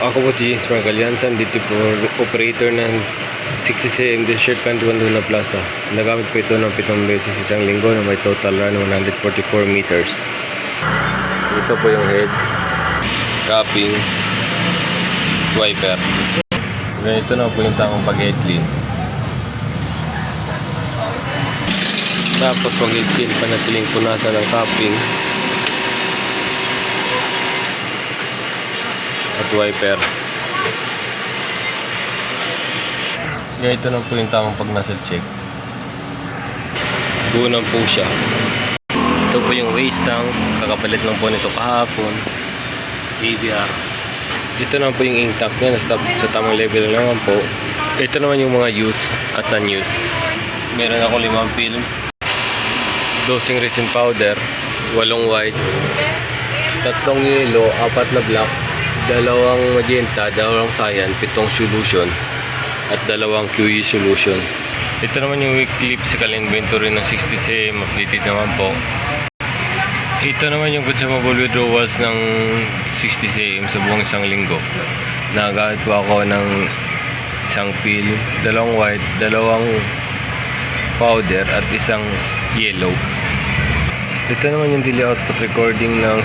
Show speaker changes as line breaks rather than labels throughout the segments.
Ako po si James Margaliansan, dito po operator ng 60cm Desert Plant Banduna Plaza. Nagamit po ito ng 7 beses isang linggo na may total run 144 meters. Ito po yung head, capping, wiper. Ganito na po yung tamang pag-head clean. Tapos mag-head clean, panatiling punasan ng capping at wiper. Ganito na po yung tamang pag-nozzle check. Buunan po siya. Ito po yung waste tank. Kakapalit lang po nito kahapon. PBR. Ito naman po yung ink tank niya. Nasa sa tamang level naman po. Ito naman yung mga use at non-use. Meron ako 5 film. Dosing resin powder. 8 white. 3 yellow. 4 na black. 2 magenta. 2 cyan. 7 solution. At 2 QE solution. Ito naman yung week clipsical inventory ng 60cm. Updated naman po. Ito naman yung consumable withdrawals ng 60cm sa buong isang linggo. Nagagamit po ako ng 1 film, 2 white, 2 powder at 1 yellow. Ito naman yung daily output recording ng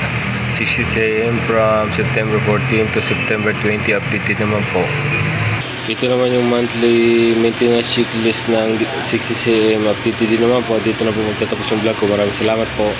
60cm from September 14 to September 20. Updated naman po. Ito naman yung monthly maintenance checklist ng 60cm. Updated din naman po. Dito na po magtatapos yung vlog ko. Maraming salamat po.